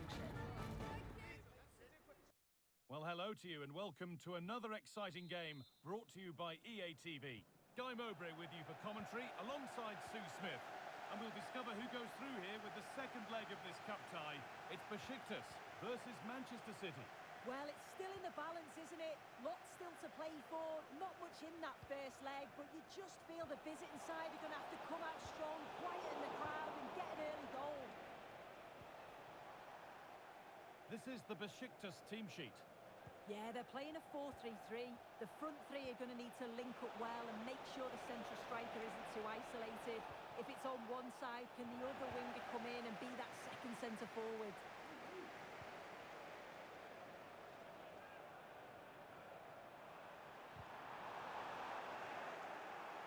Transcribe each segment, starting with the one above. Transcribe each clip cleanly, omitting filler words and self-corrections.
action. Well, hello to you and welcome to another exciting game brought to you by EA TV. Guy Mowbray with you for commentary alongside Sue Smith. And we'll discover who goes through here with the second leg of this cup tie. It's Beşiktaş versus Manchester City. Well, it's still in the balance, isn't it? Lots still to play for. Not much in that first leg, but you just feel the visiting side are going to have to come out strong, quieten the crowd and get an early goal. This is the Beşiktaş team sheet. Yeah, they're playing a 4-3-3. The front three are going to need to link up well and make sure the central striker isn't too isolated. If it's on one side, can the other winger come in and be that second centre forward?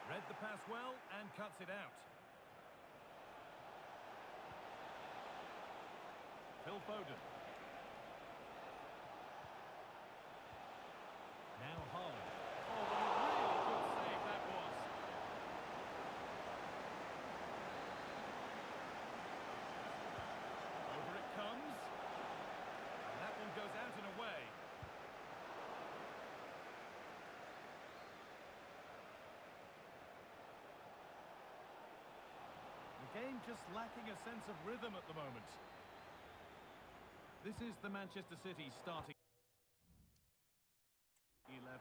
Read the pass well and cuts it out. Phil Foden. Now Haaland. Oh, what a really good save that was. Over it comes. And that one goes out and away. The game just lacking a sense of rhythm at the moment. This is the Manchester City starting 11.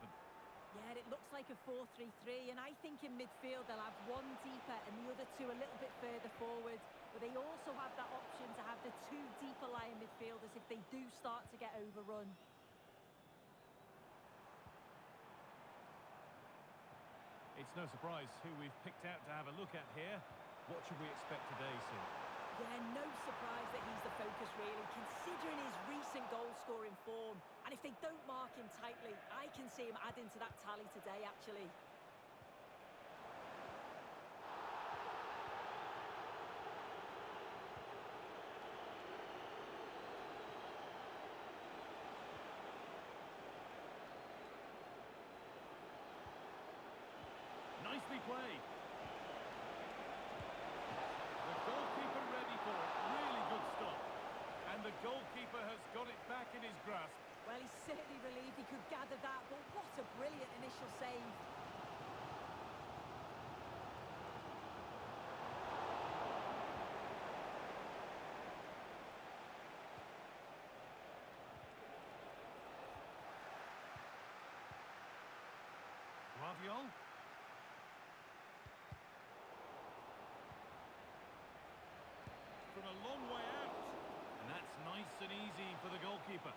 Yeah, it looks like a 4-3-3, and I think in midfield they'll have one deeper and the other two a little bit further forward. But they also have that option to have the two deeper lying midfielders if they do start to get overrun. It's no surprise who we've picked out to have a look at here. What should we expect today, Sue? Yeah, no surprise that he's the focus, really, considering his recent goal-scoring form. And if they don't mark him tightly, I can see him adding to that tally today, actually. Nicely played. The goalkeeper ready for it. Really good stop. And the goalkeeper has got it back in his grasp. Well, he's certainly relieved he could gather that, but what a brilliant initial save. Raviol. From a long way out. And that's nice and easy for the goalkeeper.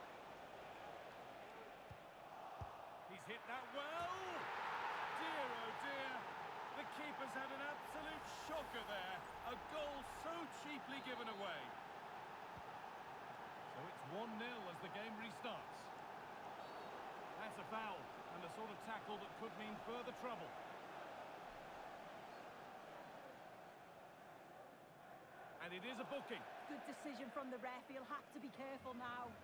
He's hit that well. Dear, oh dear. The keeper's had an absolute shocker there. A goal so cheaply given away. So it's 1-0 as the game restarts. That's a foul, and the sort of tackle that could mean further trouble. And it is a booking. Good decision from the ref. He'll have to be careful now.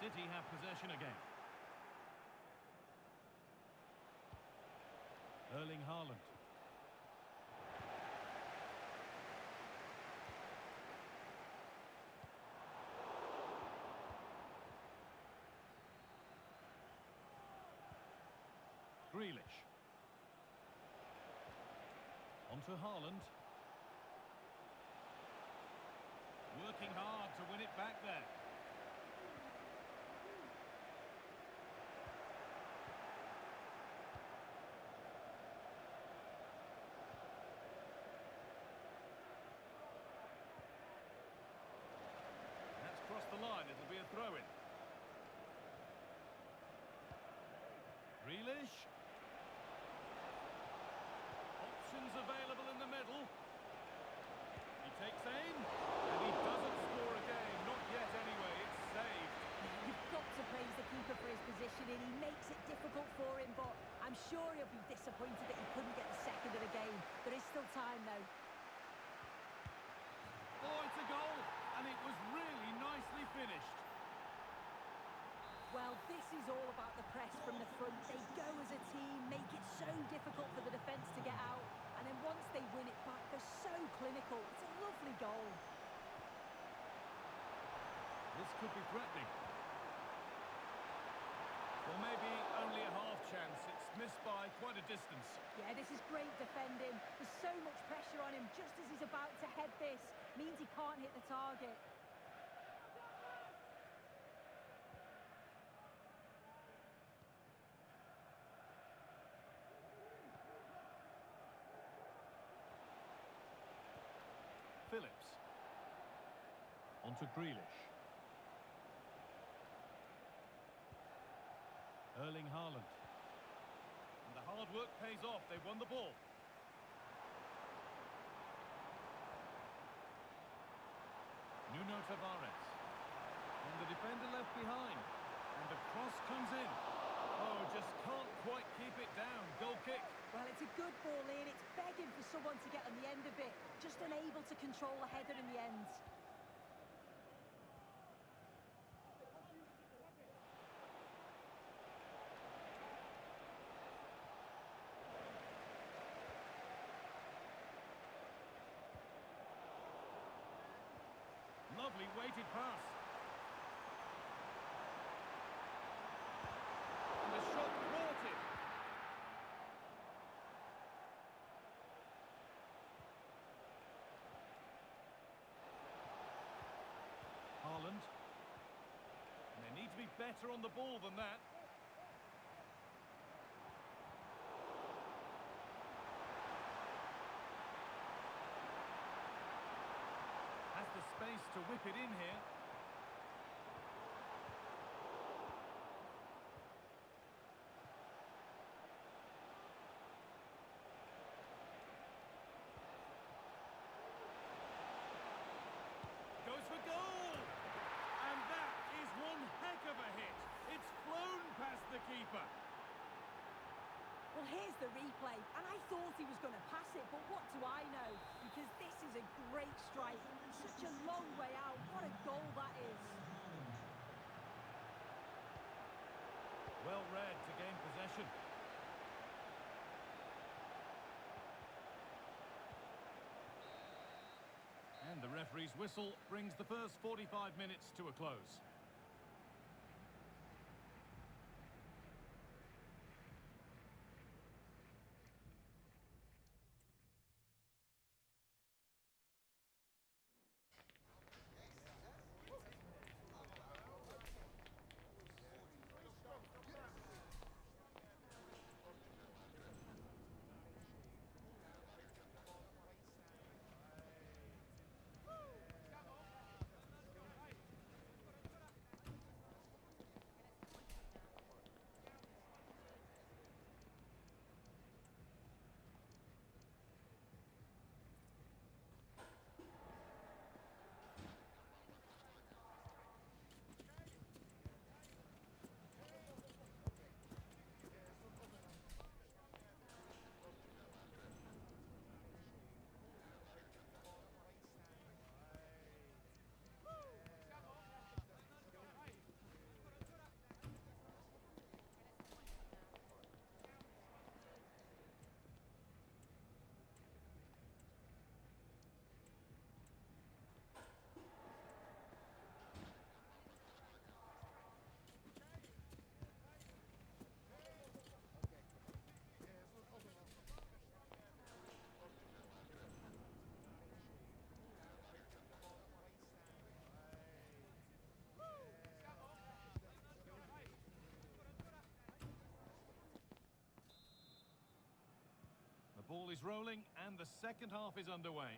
City have possession again. Erling Haaland. Grealish. Onto Haaland. Working hard to win it back there. That's crossed the line. It'll be a throw-in. Grealish. Options available in the middle. He takes aim, and he doesn't score again. Not yet anyway, it's saved. You've got to praise the keeper for his positioning. He makes it difficult for him, but I'm sure he'll be disappointed that he couldn't get the second of the game. There is still time, though. Oh, it's a goal, and it was really nicely finished. Well, this is all about the press from the front. They go as a team, make it so difficult for the defence to get out, and then once they win it back, they're so clinical. It's a lovely goal. This could be threatening. Well, maybe only a half chance. It's missed by quite a distance. Yeah, this is great defending. There's so much pressure on him just as he's about to head this. Means he can't hit the target. Phillips. On to Grealish. Erling Haaland. And the hard work pays off. They won the ball. Nuno Tavares. And the defender left behind. And the cross comes in. Oh, just can't quite keep it down. Goal kick. Well, it's a good ball in. It's begging for someone to get on the end of it. Just unable to control the header in the end. Lovely weighted pass. And the shot thwarted. Haaland. And they need to be better on the ball than that. Has the space to whip it in here. Goes for goal! And that is one heck of a hit. It's flown past the keeper. Well, here's the replay, and I thought he was going to pass it, but what do I know? Because this is a great strike. Such a long way out. What a goal that is. Well read to gain possession. And the referee's whistle brings the first 45 minutes to a close. The ball is rolling and the second half is underway.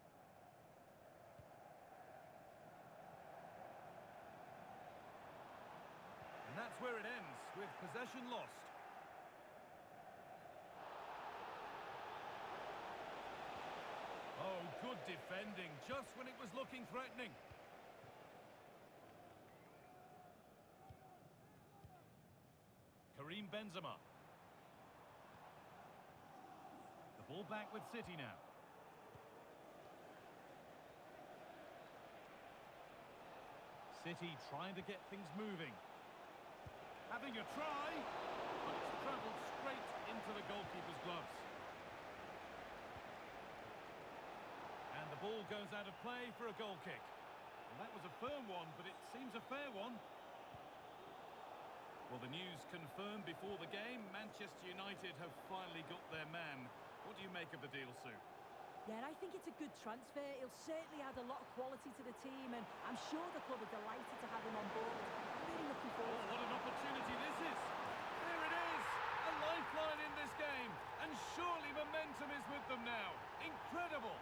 And that's where it ends, with possession lost. Oh, good defending, just when it was looking threatening. Karim Benzema. The ball back with City now. City trying to get things moving. Having a try, but it's travelled straight into the goalkeeper's gloves. And the ball goes out of play for a goal kick. Well, that was a firm one, but it seems a fair one. Well, the news confirmed before the game, Manchester United have finally got their man. What do you make of the deal, Sue? Yeah, I think it's a good transfer. He'll certainly add a lot of quality to the team, and I'm sure the club are delighted to have him on board. I'm really looking forward to it. What an opportunity this is! There it is! A lifeline in this game, and surely momentum is with them now. Incredible!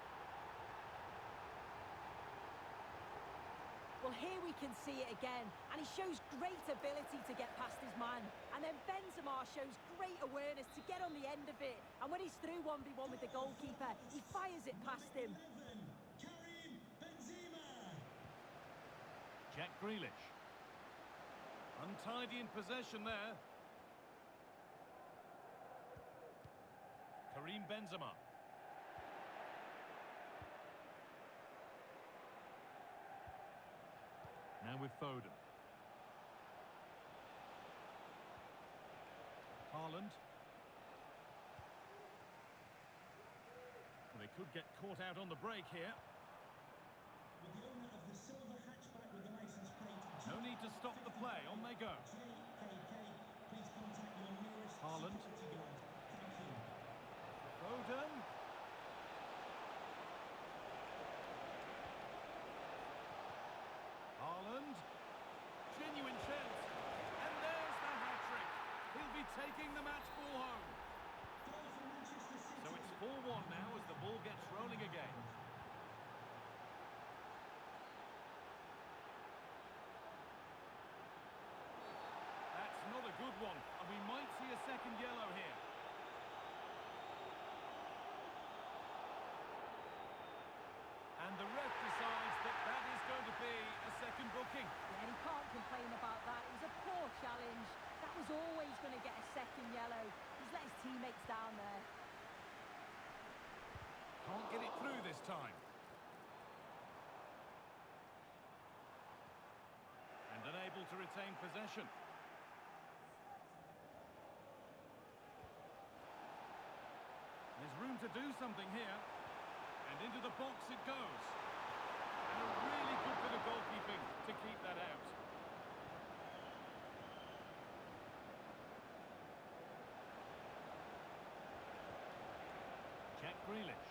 Well, here we can see it again, and he shows great ability to get past his man. And then Benzema shows great awareness to get on the end of it. And when he's through 1v1 with the goalkeeper, he fires it past him. Jack Grealish. Untidy in possession there. Karim Benzema. Now with Foden. Haaland. Well, they could get caught out on the break here. With the owner of the silver hatchback with the license plate. No need to stop the play. On they go. Please contact your nearest Haaland. security guard. Thank you. Foden. Haaland. Genuine chance. And there's the hat-trick. He'll be taking the match ball home. Goal for Manchester City. So it's 4-1 now as the ball gets rolling again. That's not a good one, and we might see a second yellow here. And the ref decides that that is going to be a second booking. Yeah, he can't complain about that. It was a poor challenge. That was always going to get a second yellow. He's let his teammates down there. Can't get it through this time. And unable to retain possession. There's room to do something here. And into the box it goes. And a really good bit of goalkeeping to keep that out. Jack Grealish.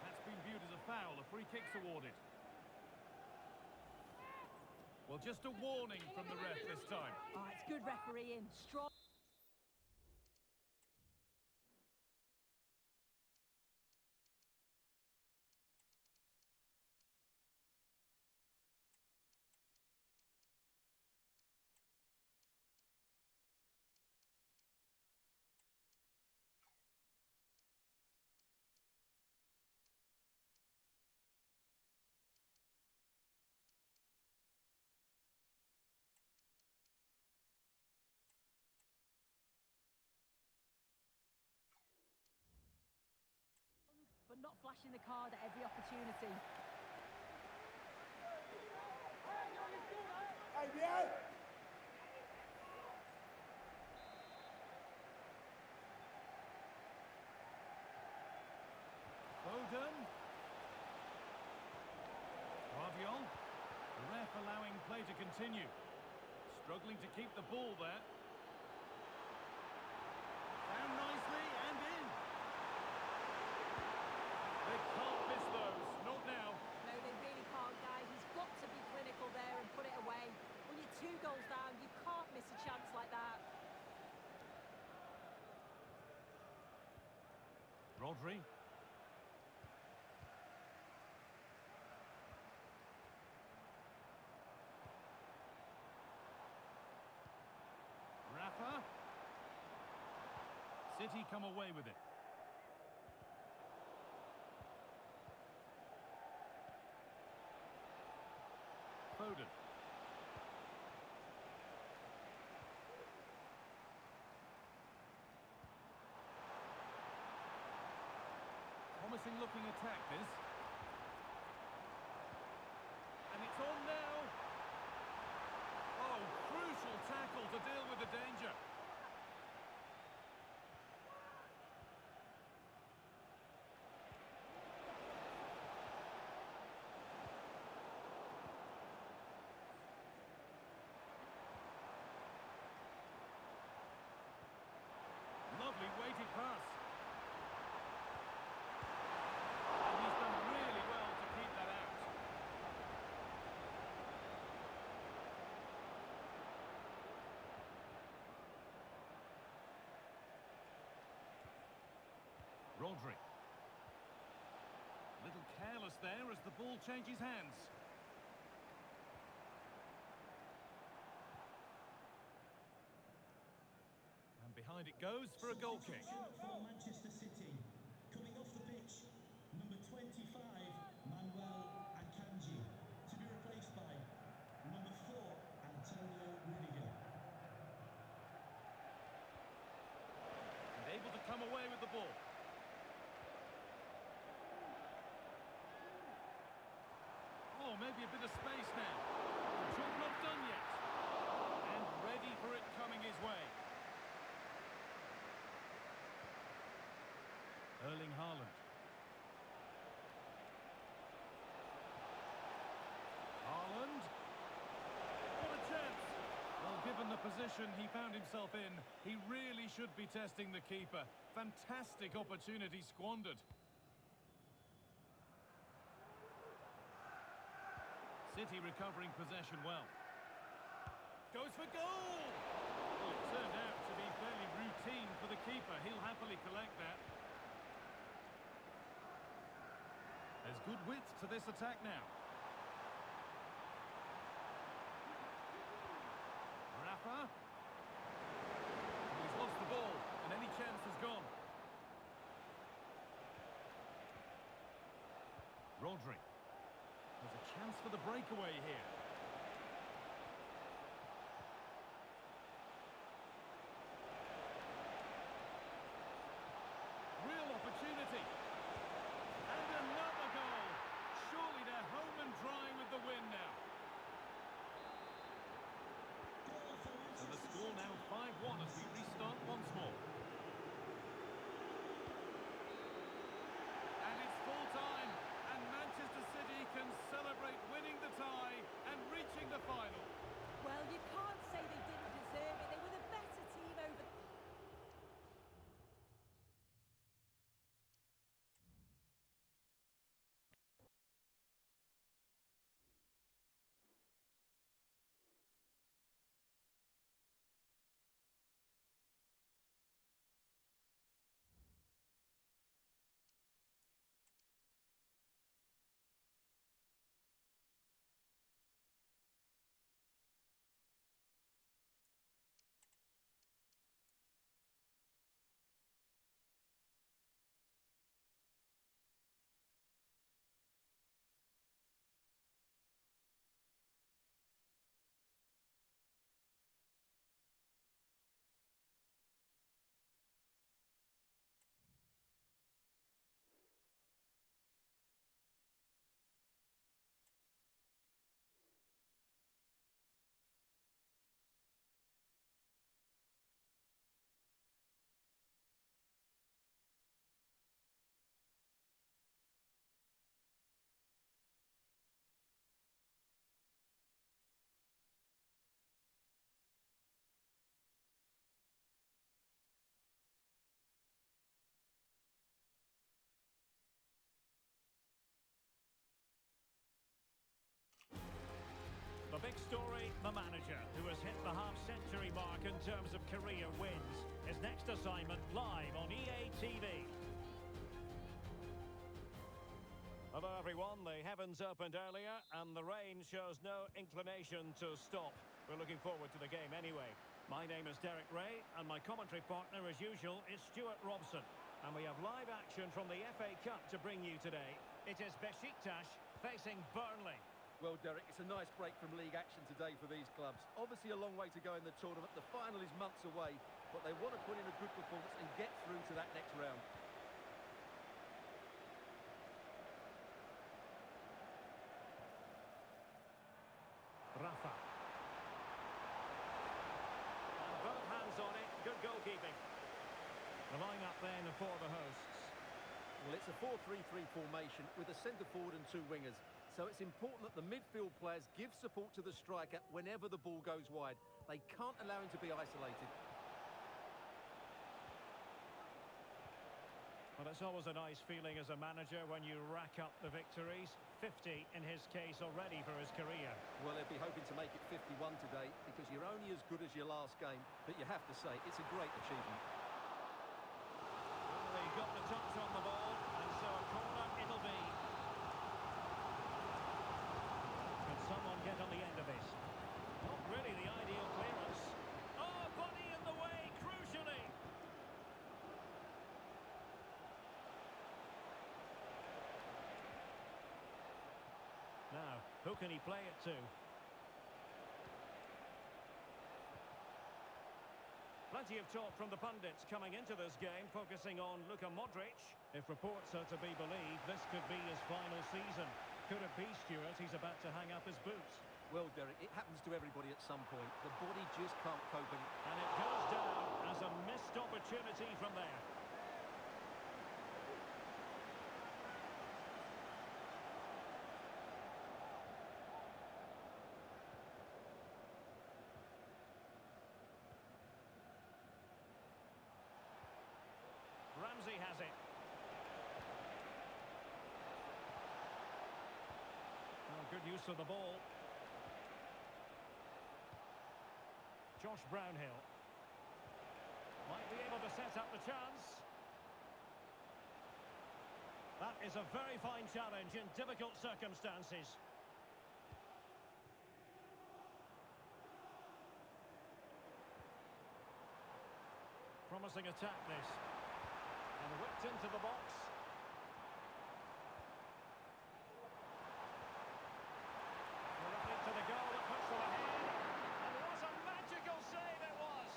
That's been viewed as a foul. A free kick's awarded. Well, just a warning from the ref this time. Oh, it's good refereeing. Strong. But not flashing the card at every opportunity. Foden. Raviol. The ref allowing play to continue. Struggling to keep the ball there. Down nicely and in. They can't miss those. Not now. No, they really can't, guys. He's got to be clinical there and put it away. When you're 2 goals down, you can't miss a chance like that. Rodri. Rafa. City come away with it. Foden. looking attack, this. And it's on now. Oh, crucial tackle to deal with the danger. Lovely weighted pass. And he's done really well to keep that out. Rodri. A little careless there as the ball changes hands. And behind it goes for a goal kick. For Manchester City, coming off the pitch, number 25, Manuel Akanji, to be replaced by number 4, Antonio Rudiger. And able to come away with the ball. Oh, maybe a bit of space now. The job not done yet. And ready for it coming his way. Erling Haaland. Haaland. What a chance. Well, given the position he found himself in, he really should be testing the keeper. Fantastic opportunity squandered. City recovering possession well. Goes for goal! Well, it turned out to be fairly routine for the keeper. He'll happily collect that. There's good width to this attack now. Rafa. He's lost the ball, and any chance is gone. Rodri. There's a chance for the breakaway here. Real opportunity. And another goal. Surely they're home and dry with the win now. So the score now 5-1 as we restart once more. And it's full time. And Manchester City can celebrate winning the tie and reaching the final. Well, you can't say they didn't deserve it. They were the better team over... The big story, the manager, who has hit the half-century mark in terms of career wins. His next assignment live on EA TV. Hello everyone, the heavens opened earlier and the rain shows no inclination to stop. We're looking forward to the game anyway. My name is Derek Ray and my commentary partner as usual is Stuart Robson. And we have live action from the FA Cup to bring you today. It is Beşiktaş facing Burnley. Well, Derek, it's a nice break from league action today for these clubs. Obviously a long way to go in the tournament. The final is months away, but they want to put in a good performance and get through to that next round. The line-up then for the hosts. Well, it's a 4-3-3 formation with a centre forward and two wingers. So it's important that the midfield players give support to the striker whenever the ball goes wide. They can't allow him to be isolated. Well, it's always a nice feeling as a manager when you rack up the victories. 50 in his case already for his career. Well, they'll be hoping to make it 51 today because you're only as good as your last game. But you have to say, it's a great achievement. Well, they got the touch on the ball, and so a corner it'll be. Can someone get on the end of this? Not really the ideal clearance. Oh, body in the way, crucially. Now, who can he play it to? Plenty of talk from the pundits coming into this game, focusing on Luka Modric. If reports are to be believed, this could be his final season. Could it be, Stuart, he's about to hang up his boots? Well, Derek, it happens to everybody at some point. The body just can't cope with it. And it goes down as a missed opportunity from there. Ramsey has it. Oh, good use of the ball. Josh Brownhill. Might be able to set up the chance. That is a very fine challenge in difficult circumstances. Promising attack this. And whipped into the box. Directly to the goal that puts them ahead. And what a magical save it was!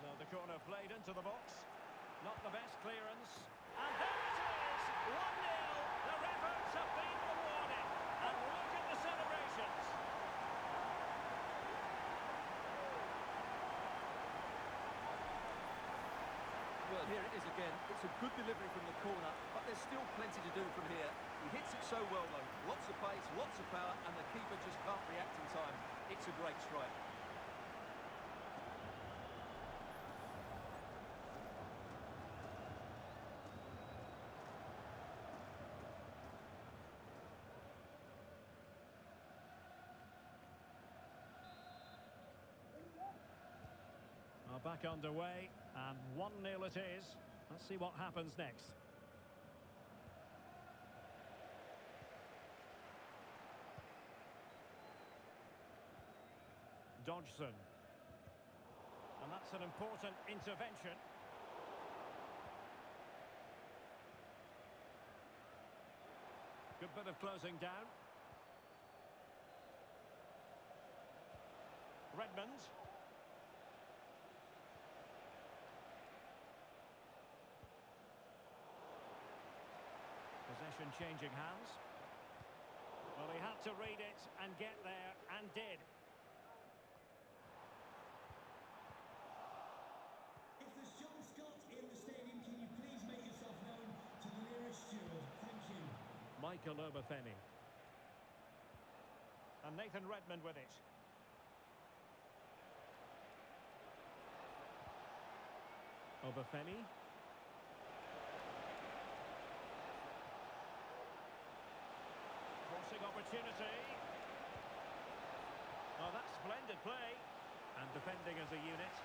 So the corner played into the box. Not the best clearance. And there it is! 1-0. Their efforts have been rewarded. And look at the celebrations. Well, here it is again. It's a good delivery from the corner, but there's still plenty to do from here. He hits it so well, though. Lots of pace, lots of power, and the keeper just can't react in time. It's a great strike. Back underway, and 1-0 it is. Let's see what happens next. Dodgson. And that's an important intervention. Good bit of closing down. Redmond. Possession changing hands. Well, he had to read it and get there, and did. If there's John Scott in the stadium, can you please make yourself known to the nearest steward? Thank you. Michael Obafemi. And Nathan Redmond with it. Obafemi. Crossing opportunity. Oh, that's splendid play. And defending as a unit.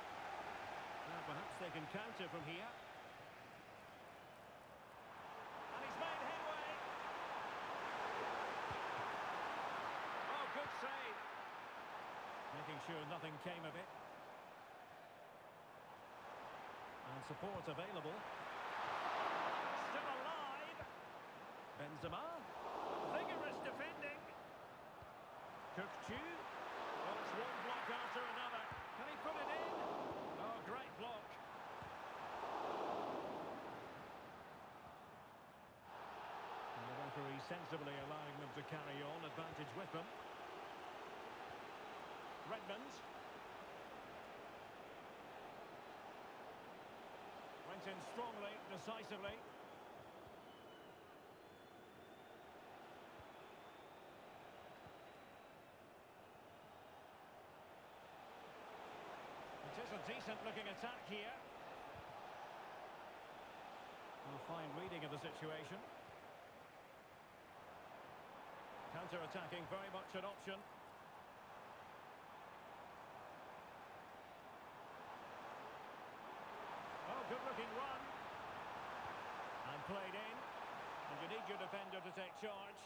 Now perhaps they can counter from here. And he's made headway. Oh, good save. Making sure nothing came of it. And support available. Still alive. Benzema. Vigorous defending. Cook-Chu. Well, it's one block after another. Can he put it in? Oh, great block. And the referee sensibly allowing them to carry on, advantage with them. Redmond. went in strongly, decisively. It is a decent-looking attack here. A fine reading of the situation. Counter-attacking, very much an option. Oh, good-looking run. And played in. And you need your defender to take charge.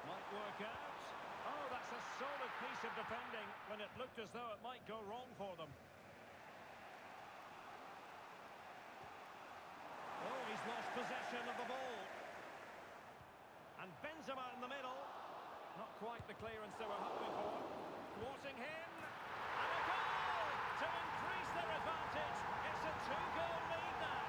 Might work out. Oh, that's a solid piece of defending when it looked as though it might go wrong for them. Oh, he's lost possession of the ball. And Benzema in the middle. Not quite the clearance they were hoping for. Thwarting him. And a goal to increase their advantage. It's a two-goal lead now.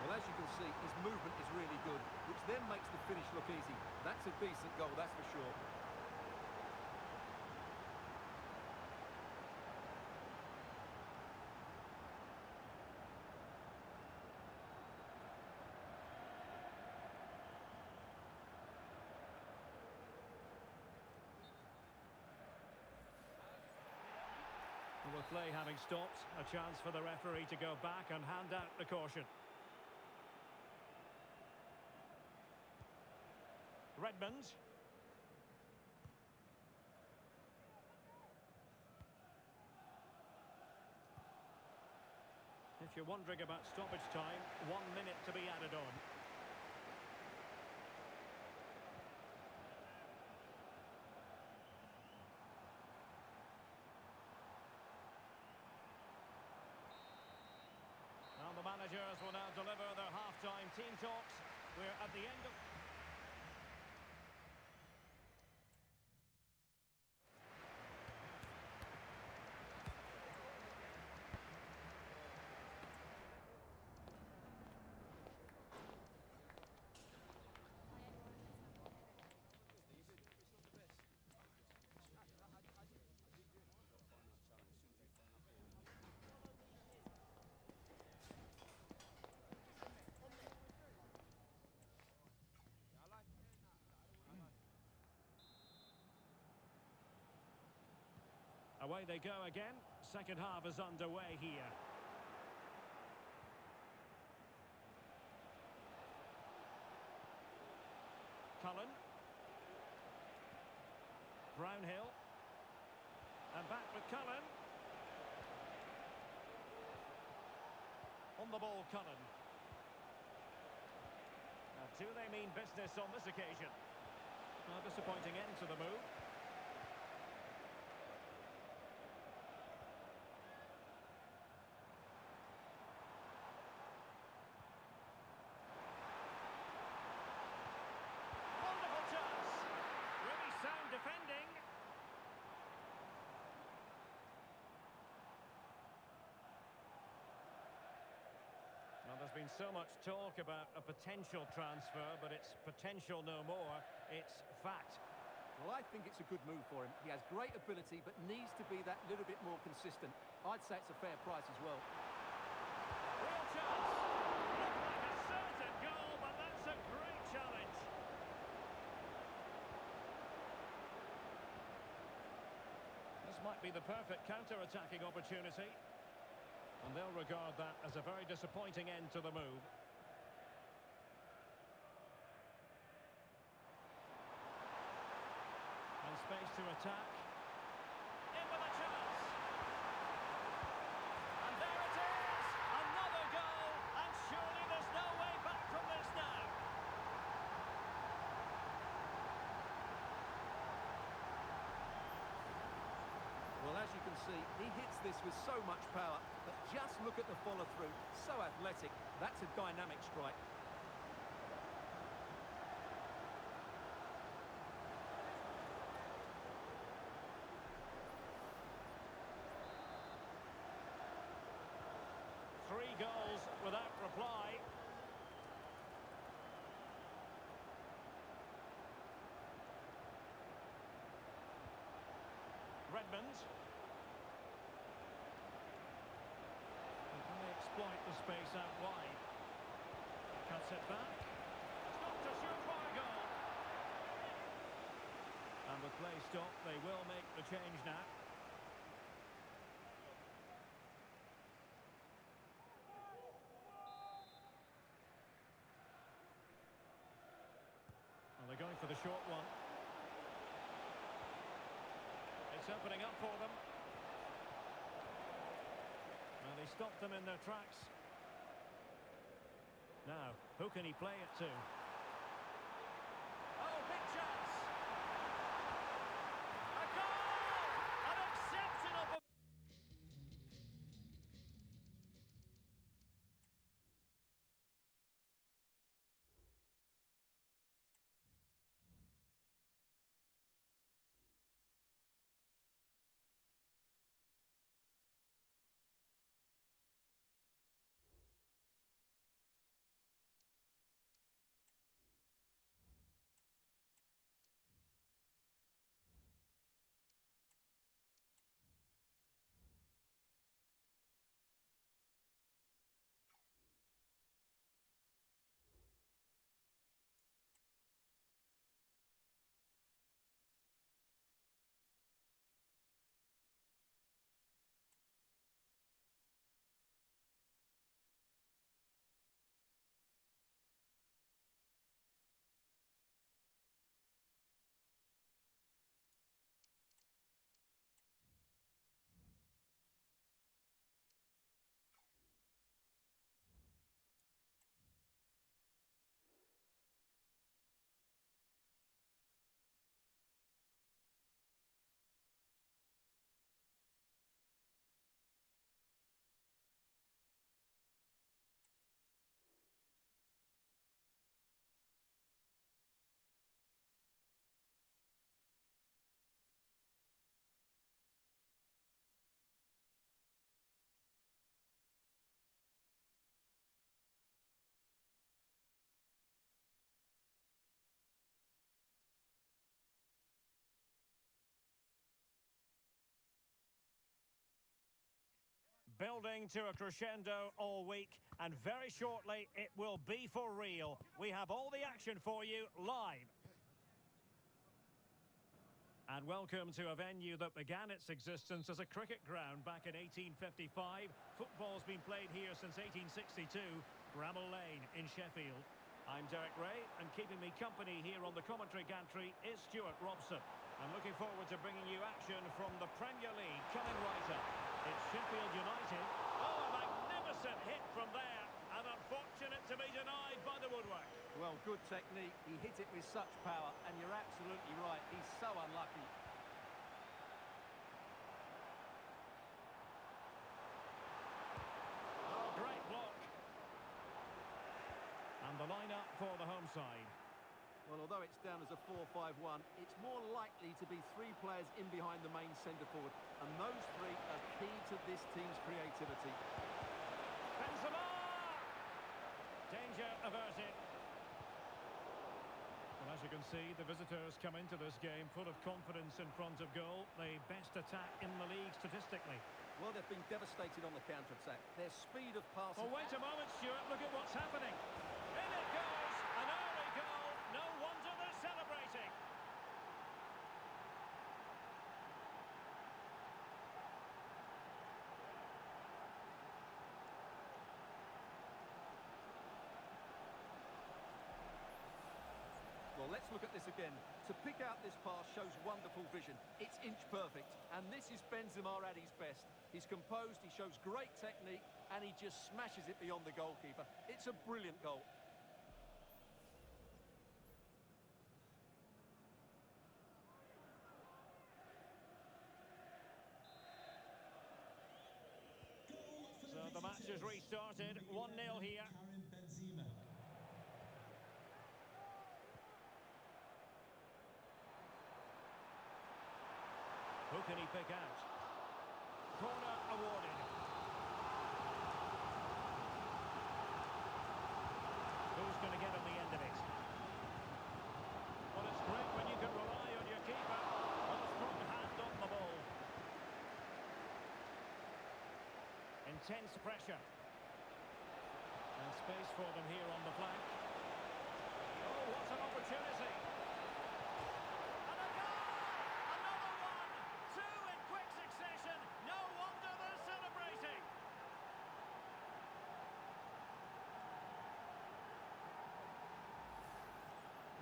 Well, as you can see, his movement is really good, which then makes the finish look easy. That's a decent goal, that's for sure. Well, the play having stopped, a chance for the referee to go back and hand out the caution. Redmond. If you're wondering about stoppage time, 1 minute to be added on. Now the managers will now deliver their half-time team talks. We're at the end of... Away they go again. Second half is underway here. Cullen. Brownhill. And back with Cullen. On the ball, Cullen. Now, do they mean business on this occasion? A disappointing end to the move. Defending. Well, there's been so much talk about a potential transfer, but it's potential no more. It's fact. Well, I think it's a good move for him. He has great ability, but needs to be that little bit more consistent. I'd say it's a fair price as well. Real chance. Looked like a certain goal, but that's a great challenge. This might be the perfect counter-attacking opportunity. And they'll regard that as a very disappointing end to the move. And space to attack. In with a chance. And there it is! Another goal! And surely there's no way back from this now. Well, as you can see, he hits this with so much power, but just look at the follow-through. So athletic. That's a dynamic strike. Three goals without reply. Edmund. Can they exploit the space out wide? Cuts it back. Stopped a surefire goal. And with play stopped, they will make the change now. Well, they're going for the short one. It's opening up for them. Well, they stopped them in their tracks. Now, who can he play it to? Oh, big chance! A goal! An exceptional... Building to a crescendo all week, and very shortly it will be for real. We have all the action for you live. And welcome to a venue that began its existence as a cricket ground back in 1855. Football's been played here since 1862, Bramall Lane in Sheffield. I'm Derek Ray, and keeping me company here on the commentary gantry is Stuart Robson. I'm looking forward to bringing you action from the Premier League coming right up. It's Sheffield United. Oh, a magnificent hit from there, and unfortunate to be denied by the woodwork. Well, good technique. He hit it with such power, and you're absolutely right. He's so unlucky. Oh, great block. And the line-up for the home side. Well, although it's down as a 4-5-1, it's more likely to be three players in behind the main centre-forward, and those three are key to this team's creativity. Benzema! Danger averted. Well, as you can see, the visitors come into this game full of confidence in front of goal. The best attack in the league statistically. Well, they've been devastated on the counter-attack. Their speed of passing... Oh, wait a moment, Stuart. Look at what's happening. In it goes! An early goal. No wonder they're celebrating. Well, let's look at this again. To pick out this pass shows wonderful vision. It's inch perfect, and this is Benzema at his best. He's composed, he shows great technique, and he just smashes it beyond the goalkeeper. It's a brilliant goal. So the match has restarted. 1-0 here. Who can he pick out? Corner awarded. Who's going to get on the end of it? Well, it's great when you can rely on your keeper. Well, a strong hand on the ball. intense pressure. And space for them here on the flank. Oh, what an opportunity! And a goal! Another one! Two in quick succession. No wonder they're celebrating.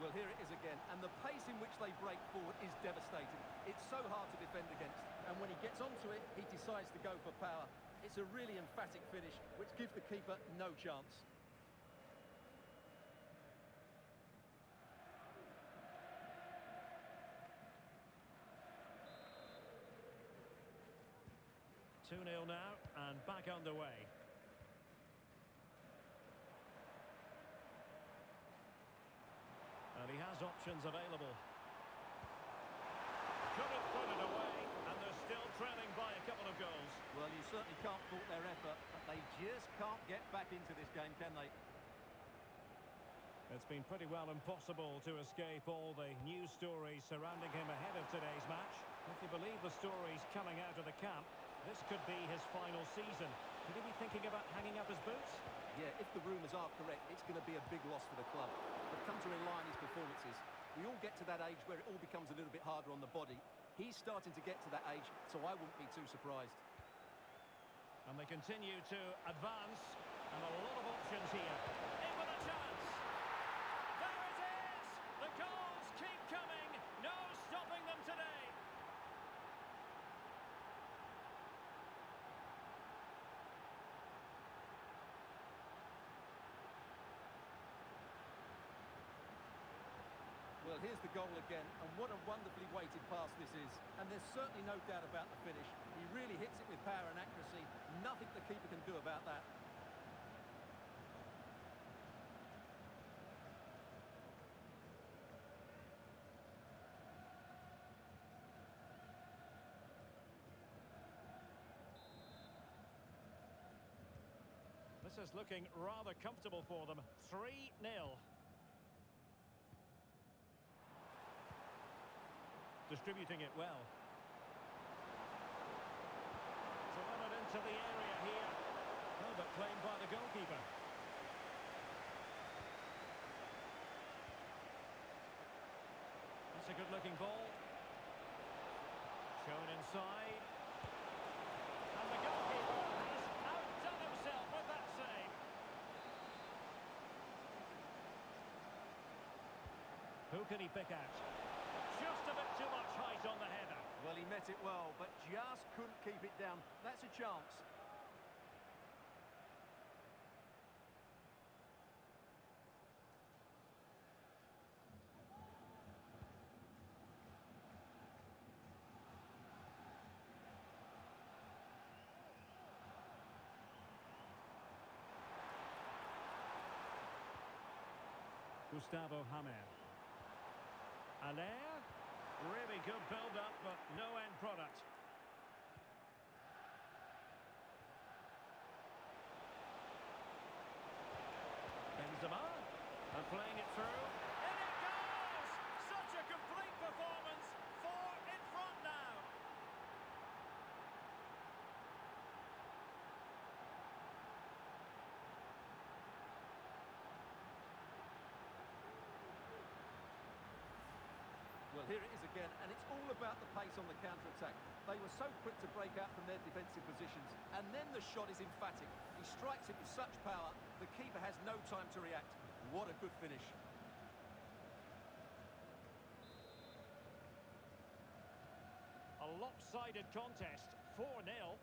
Well, here it is again, and the pace in which they break forward is devastating. It's so hard to defend against, and when he gets onto it, he decides to go for power. It's a really emphatic finish, which gives the keeper no chance. Two 2-0 now, and back underway. And he has options available. Couldn't put it away, and they're still trailing by a couple of goals. Well, you certainly can't fault their effort, but they just can't get back into this game, can they? It's been pretty well impossible to escape all the news stories surrounding him ahead of today's match. If you believe the stories coming out of the camp, this could be his final season. Could he be thinking about hanging up his boots? Yeah, if the rumours are correct, it's going to be a big loss for the club. They've come to rely on his performances. We all get to that age where it all becomes a little bit harder on the body. He's starting to get to that age, so I wouldn't be too surprised. And they continue to advance, and a lot of options here. In with a chance! There it is! The goals keep coming! No stopping them today! Well, here's the goal again, and what a wonderfully weighted pass this is. And there's certainly no doubt about the finish. He really hits it with power and accuracy. Nothing the keeper can do about that. This is looking rather comfortable for them. 3-0. Distributing it well. To run it into the area here. Oh, but claimed by the goalkeeper. That's a good-looking ball. Shown inside. And the goalkeeper has outdone himself with that save. Who can he pick out? Just a bit too much height on the header. Well, he met it well, but just couldn't keep it down. That's a chance. Gustavo Hammer. Allaire. Really good build-up, but no end product. Benzema. And playing it through. And it goes! Such a complete performance. 4 in front now. Well, here it is again, and it's all about the pace on the counter-attack. They were so quick to break out from their defensive positions, and then the shot is emphatic. He strikes it with such power, the keeper has no time to react. What a good finish. A lopsided contest, 4-0.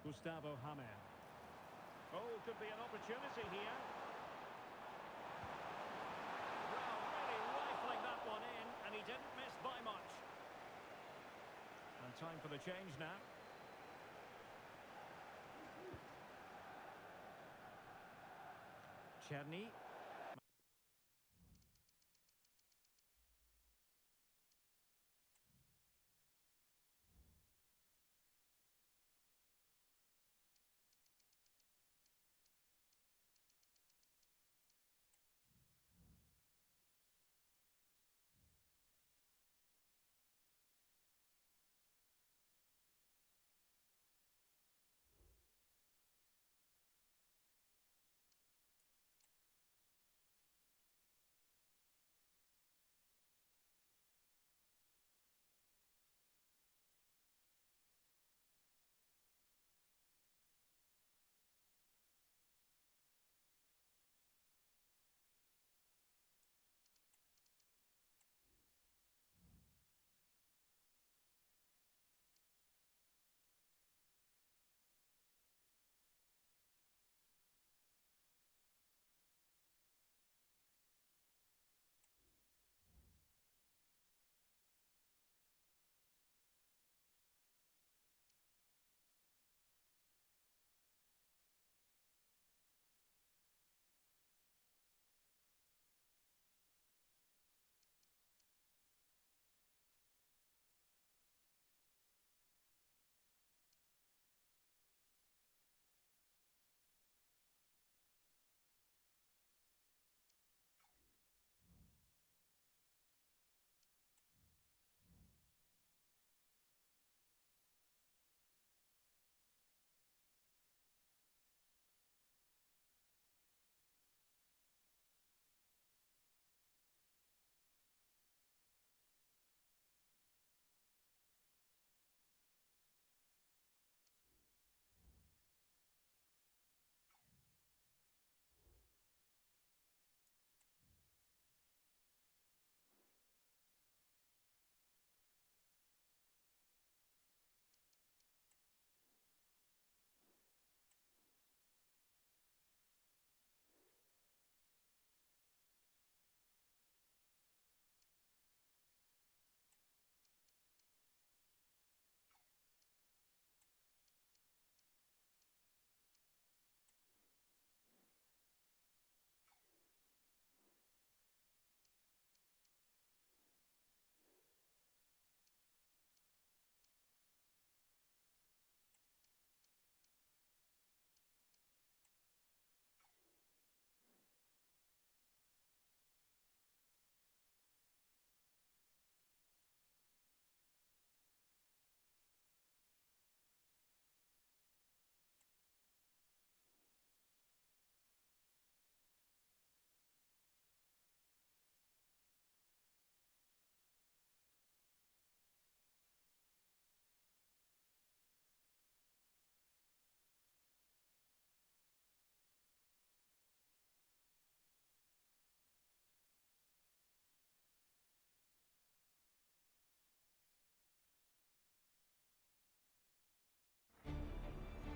Gustavo Hammer. Oh, could be an opportunity here. Well, really rifling that one in, and he didn't miss by much. And time for the change now. Czerny.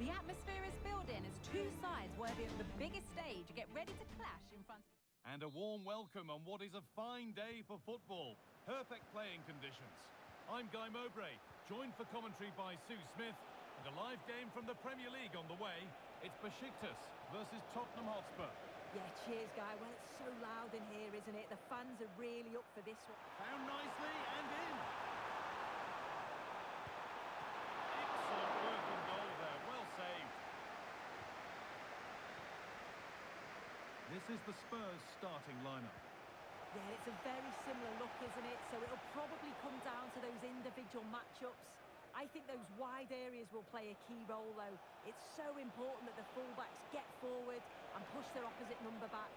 The atmosphere is building as two sides worthy of the biggest stage get ready to clash in front of... And a warm welcome on what is a fine day for football. Perfect playing conditions. I'm Guy Mowbray, joined for commentary by Sue Smith, and a live game from the Premier League on the way. It's Beşiktaş versus Tottenham Hotspur. Yeah, cheers, Guy. Well, it's so loud in here, isn't it? The fans are really up for this one. Found nicely and in. Excellent working goal there. Well saved. This is the Spurs starting lineup. Yeah, it's a very similar look, isn't it? So it'll probably come down to those individual matchups. I think those wide areas will play a key role, though. It's so important that the fullbacks get forward and push their opposite number back.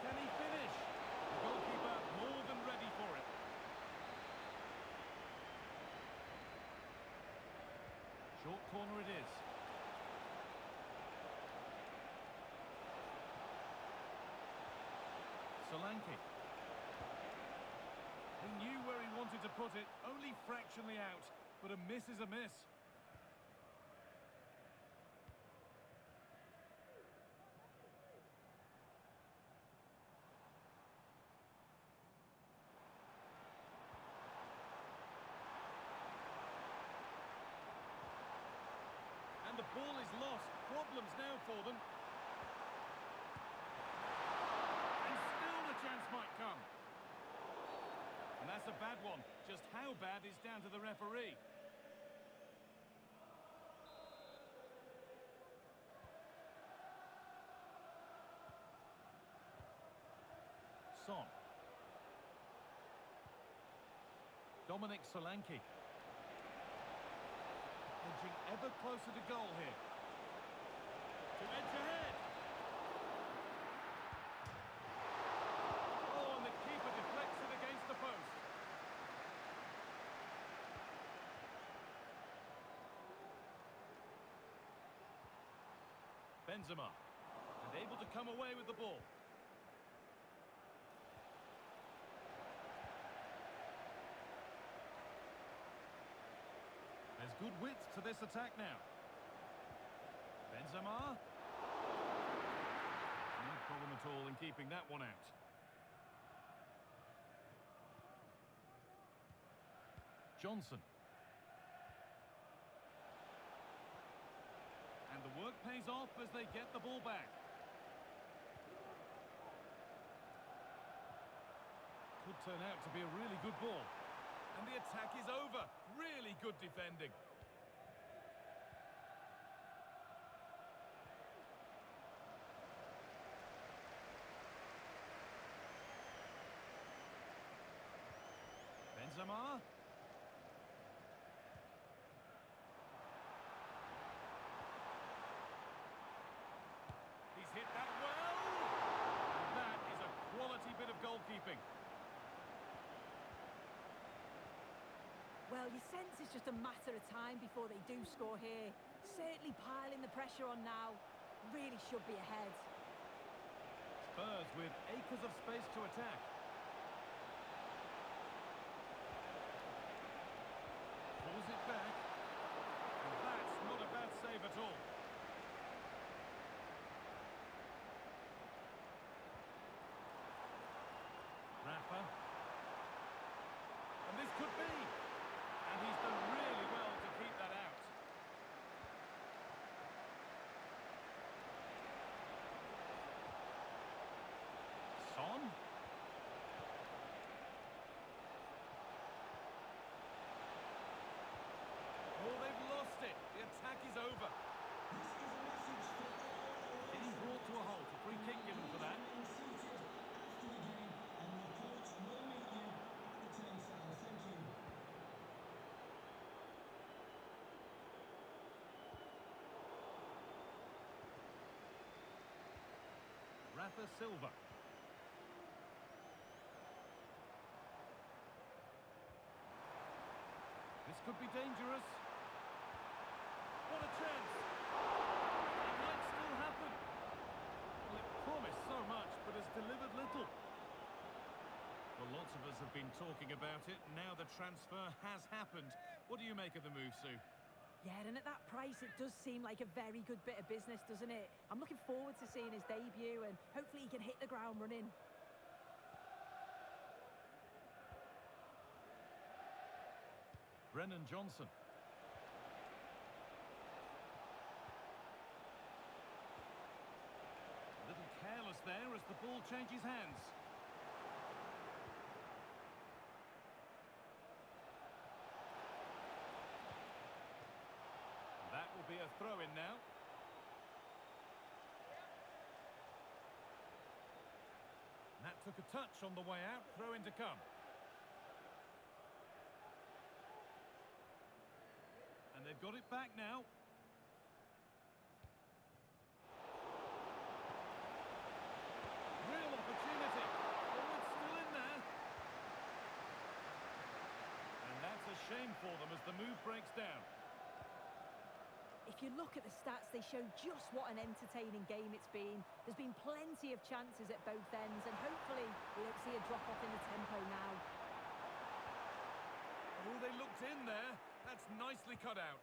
Can he finish? The goalkeeper more than ready for it. Short corner it is. Solanke. He knew where he wanted to put it, only fractionally out. but a miss is a miss. And the ball is lost. Problems now for them. And still the chance might come. And that's a bad one. Just how bad is down to the referee. Son. Dominic Solanke. Edging ever closer to goal here. To edge ahead. Oh, and the keeper deflects it against the post. Benzema. And able to come away with the ball. There's good width to this attack now. Benzema. No problem at all in keeping that one out. Johnson. And the work pays off as they get the ball back. Could turn out to be a really good ball. And the attack is over. Really good defending. Benzema. He's hit that well. And that is a quality bit of goalkeeping. Well, you sense it's just a matter of time before they do score here. Certainly piling the pressure on now. Really should be ahead. Spurs with acres of space to attack. Pulls it back. And that's not a bad save at all. Rafa. And this could be. And he's done really well to keep that out. Son. Oh, they've lost it. The attack is over. This is a message for all Getting brought to a halt. A free kick given for that. seated after the game, and your coach will meet you at the turnstile. Thank you. Rafa Silva. This could be dangerous. What a chance! It might still happen. Well, it promised so much, but has delivered little. Well, lots of us have been talking about it. Now the transfer has happened. What do you make of the move, Sue? Yeah, and at that price, it does seem like a very good bit of business, doesn't it? I'm looking forward to seeing his debut, and hopefully he can hit the ground running. Brennan Johnson. A little careless there as the ball changes hands. That will be a throw-in now. And that took a touch on the way out. Throw-in to come. And they've got it back now. Real opportunity. Oh, it's still in there. And that's a shame for them as the move breaks down. If you look at the stats, they show just what an entertaining game it's been. There's been plenty of chances at both ends, and hopefully we don't see a drop-off in the tempo now. Oh, they looked in there, That's nicely cut out.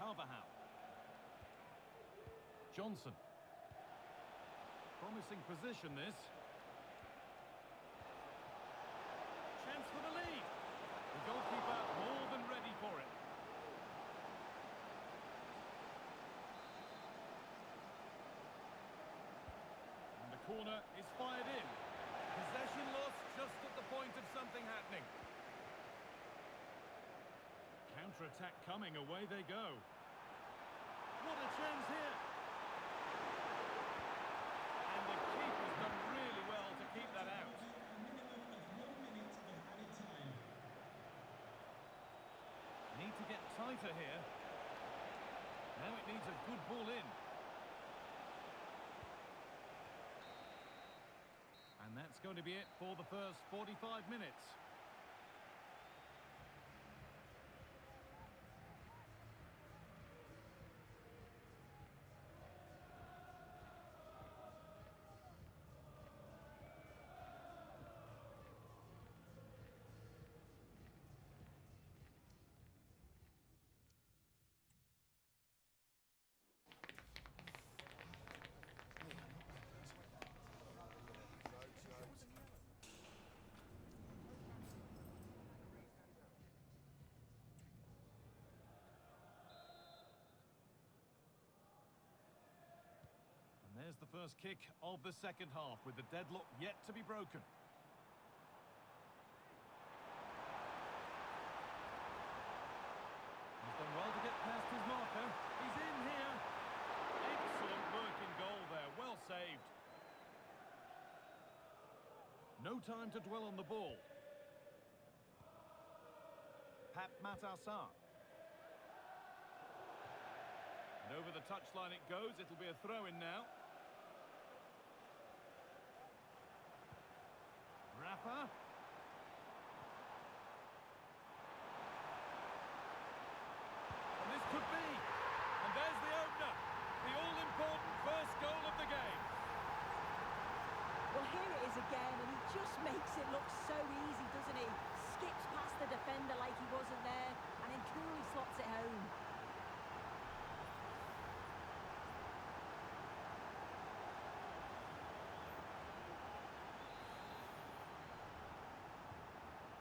Carvajal. Johnson. Promising position, this. Chance for the lead. The goalkeeper more than ready for it. And the corner is fired in. Possession lost just at the point of something happening. Counter-attack coming, away they go. What a chance here! And the keeper's done really well to keep that out. A minimum of 1 minute of added time. Need to get tighter here. Now it needs a good ball in. And that's going to be it for the first 45 minutes. There's the first kick of the second half, with the deadlock yet to be broken. He's done well to get past his marker. He's in here. Excellent work in goal there. Well saved. No time to dwell on the ball. Pat Matassar. And over the touchline it goes. It'll be a throw-in now. Rafa. And this could be. And there's the opener. The all-important first goal of the game. Well, here it is again, and he just makes it look so easy, doesn't he? Skips past the defender like he wasn't there, and then coolly slots it home.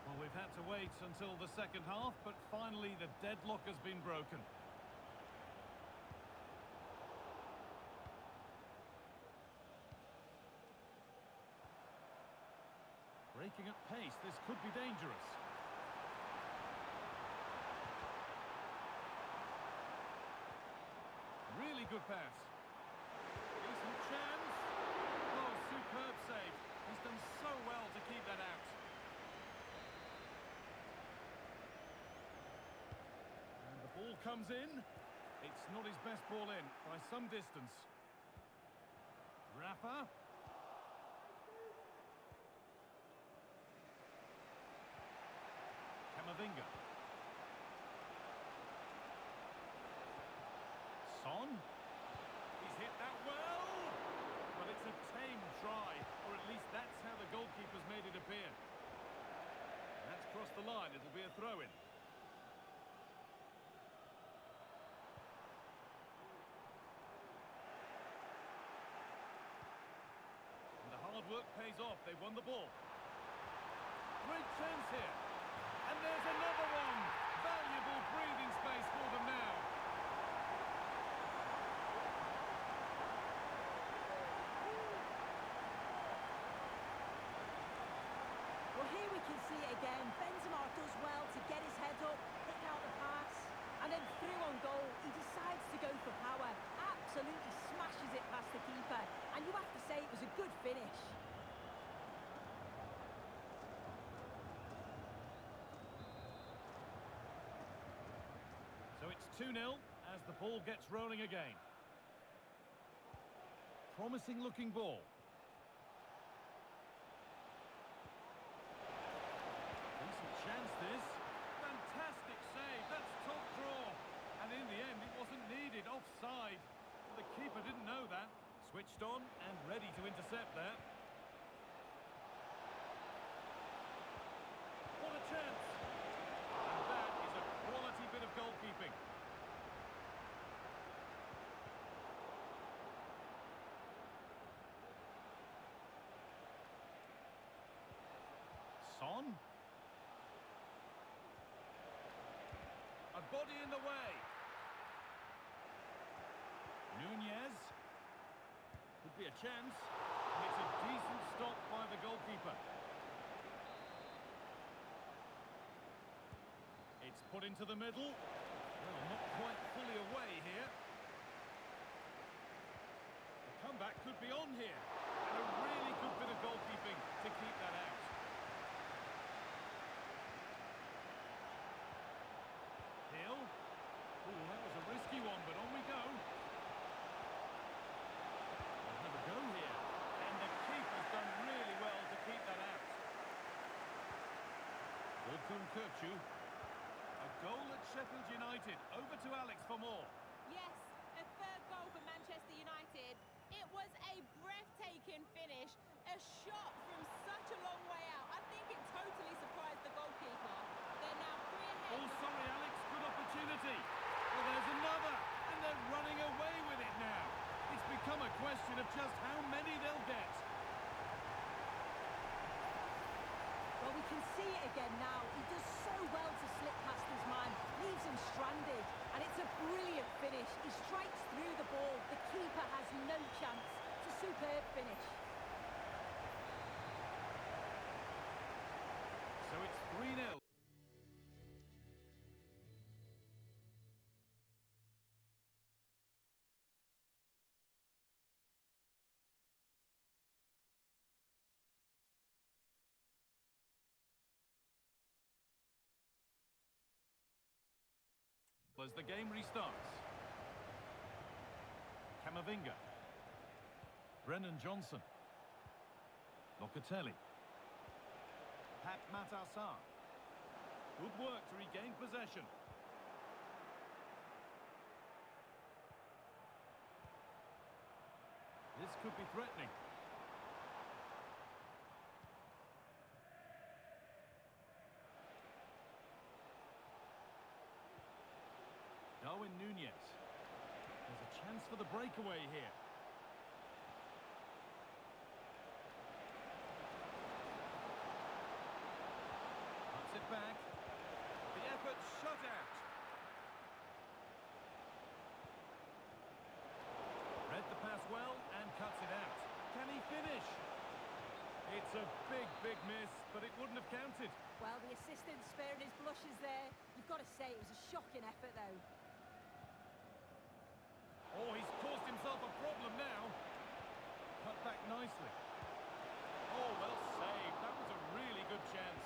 Well, we've had to wait until the second half, but finally the deadlock has been broken. Breaking at pace, this could be dangerous. Really good pass. Decent chance. Oh, superb save. He's done so well to keep that out. And the ball comes in. It's not his best ball in, by some distance. Rafa. Camavinga. Son. He's hit that well. But it's a tame try, or at least that's how the goalkeeper's made it appear. That's crossed the line. It'll be a throw-in. And the hard work pays off. They won the ball. Great chance here. And there's another one. Valuable breathing space for them now. Well, here we can see it again. Benzema does well to get his head up, pick out the pass, and then through on goal, he decides to go for power. Absolutely smashes it past the keeper. And you have to say it was a good finish. So it's 2-0 as the ball gets rolling again. Promising looking ball. Decent chance this. Fantastic save. That's top draw. And in the end, it wasn't needed. Offside. The keeper didn't know that. Switched on and ready to intercept there. on. A body in the way. Nunez. Could be a chance. And it's a decent stop by the goalkeeper. It's put into the middle. Well, not quite fully away here. The comeback could be on here. And a really good bit of goalkeeping to keep that out. Hill. Oh, that was a risky one, but on we go. We'll have a go here. And the keeper's done really well to keep that out. Kirchu. A goal at Sheffield United. Over to Alex for more. Yes, a third goal for Manchester United. It was a breathtaking finish. A shot from such a long way out. I think it totally surprised the goalkeeper. They're now 3 ahead. Oh, sorry, Alex. Good opportunity. Well, there's another. And they're running away with it now. It's become a question of just how many they'll get. Well, we can see it again now. He does so well to slip past his man, leaves him stranded, and it's a brilliant finish. He strikes through the ball. The keeper has no chance. It's a superb finish. So it's 3-0. As the game restarts. Camavinga. Brennan Johnson. Locatelli. Pat Matassar. Good work to regain possession. This could be threatening. Darwin Nunez. There's a chance for the breakaway here. Puts it back. The effort shut out. Read the pass well and cuts it out. Can he finish? It's a big, big miss, but it wouldn't have counted. Well, the assistant's sparing his blushes there. You've got to say it was a shocking effort, though. Oh, he's caused himself a problem now. Cut back nicely. Oh, well saved. That was a really good chance.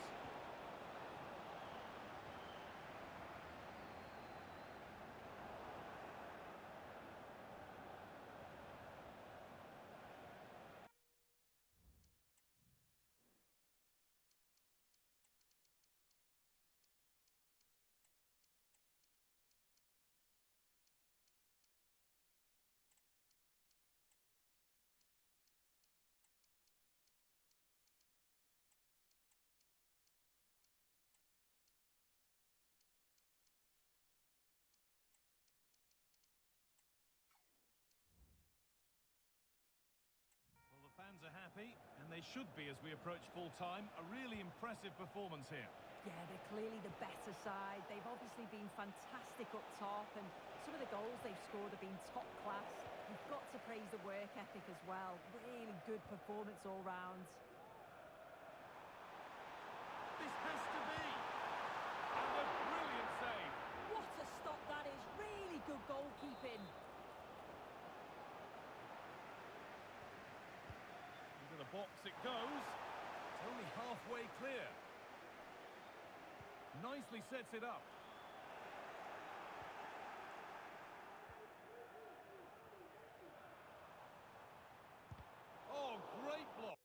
Fans are happy, and they should be as we approach full time. A really impressive performance here. Yeah, they're clearly the better side. They've obviously been fantastic up top, and some of the goals they've scored have been top class. You've got to praise the work ethic as well. Really good performance all round. This has to be. And a brilliant save. What a stop that is. Really good goalkeeping. Into the box it goes. It's only halfway clear. Nicely sets it up. Oh, great block.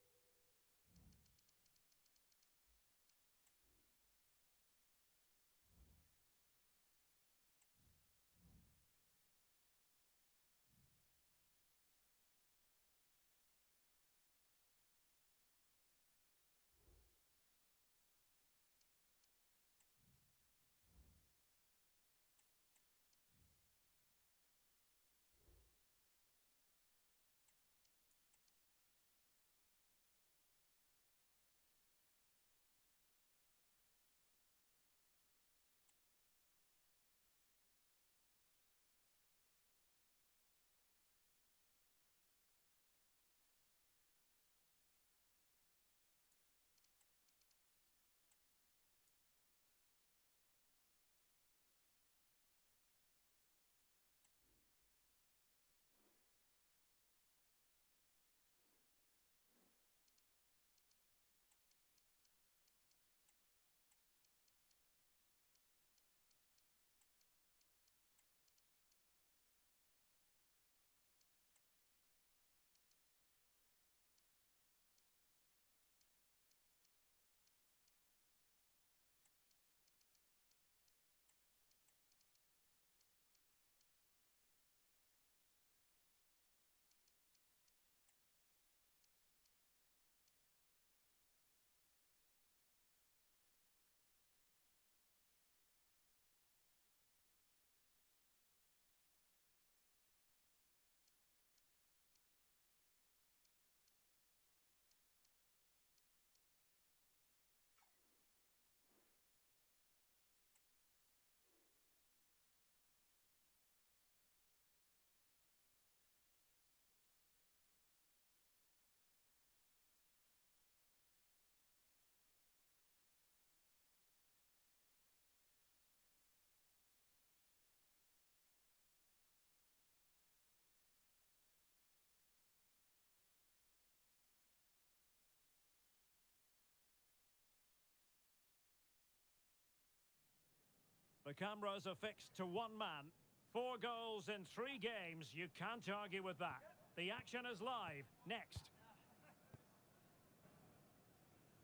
The cameras are fixed to one man. 4 goals in 3 games. You can't argue with that. The action is live. Next.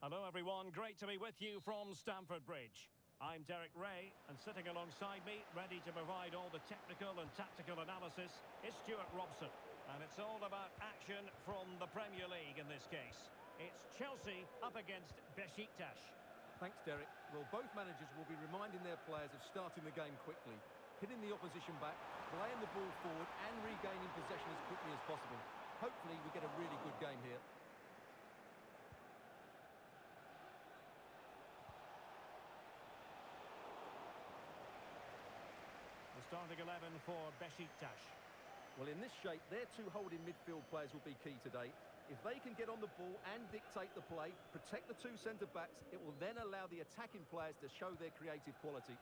Hello everyone, great to be with you from Stamford Bridge. I'm Derek Ray, and sitting alongside me, ready to provide all the technical and tactical analysis, is Stuart Robson. And it's all about action from the Premier League in this case. It's Chelsea up against Beşiktaş. Thanks, Derek. Well, both managers will be reminding their players of starting the game quickly, hitting the opposition back, playing the ball forward and regaining possession as quickly as possible. Hopefully we get a really good game here. The starting 11 for Beşiktaş. Well, in this shape, their 2 holding midfield players will be key today. If they can get on the ball and dictate the play, protect the 2 centre-backs, it will then allow the attacking players to show their creative quality.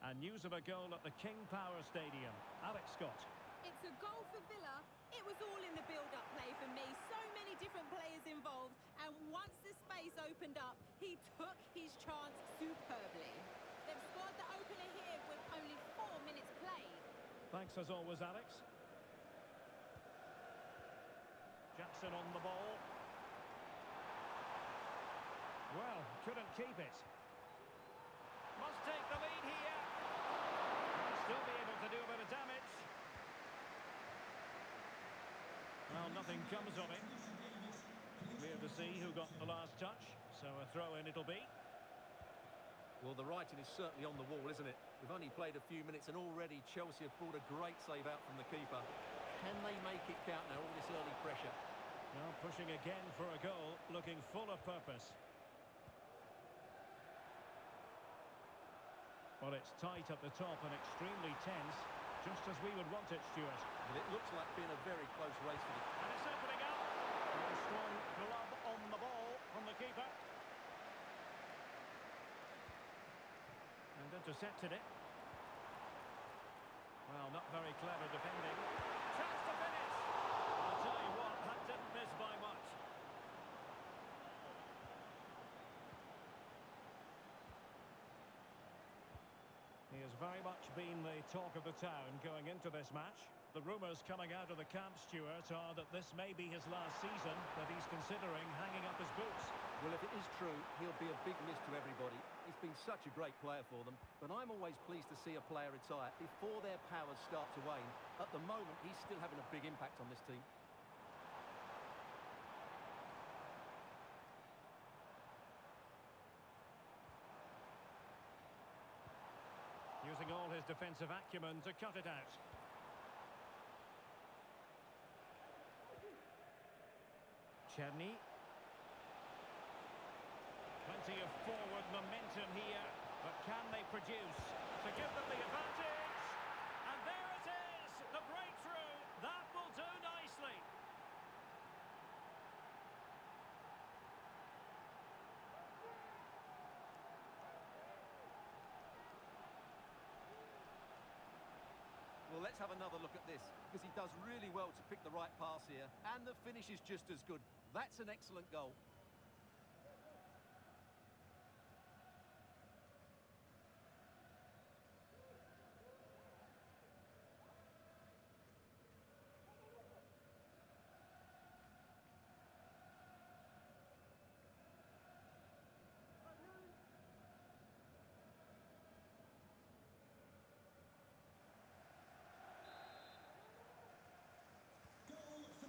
And news of a goal at the King Power Stadium. Alex Scott. It's a goal for Villa. It was all in the build-up play for me. So many different players involved. And once the space opened up, he took his chance superbly. They've scored the opener here with only 4 minutes played. Thanks as always, Alex. Jackson on the ball. Well, couldn't keep it. Must take the lead here. Might still be able to do a bit of damage. Well, nothing comes of it. Clear to see who got the last touch. So a throw-in it'll be. Well, the writing is certainly on the wall, isn't it? We've only played a few minutes and already Chelsea have pulled a great save out from the keeper. Can they make it count now, all this early pressure? Now pushing again for a goal, looking full of purpose. Well, it's tight at the top and extremely tense, just as we would want it, Stuart. Well, it looks like being a very close race for the... And it's opening up. A strong glove on the ball from the keeper. And intercepted it. Well, not very clever defending. Chance to finish! I'll tell you what, that didn't miss by much. He has very much been the talk of the town going into this match. The rumours coming out of the camp, Stuart, are that this may be his last season, that he's considering hanging up his boots. Well, if it is true, he'll be a big miss to everybody. He's been such a great player for them, but I'm always pleased to see a player retire before their powers start to wane. At the moment, he's still having a big impact on this team. Using all his defensive acumen to cut it out. Czerny. Plenty of forward momentum here, but can they produce to give them the advantage? And there it is, the breakthrough. That will do nicely. Well, let's have another look at this, because he does really well to pick the right pass here, and the finish is just as good. That's an excellent goal.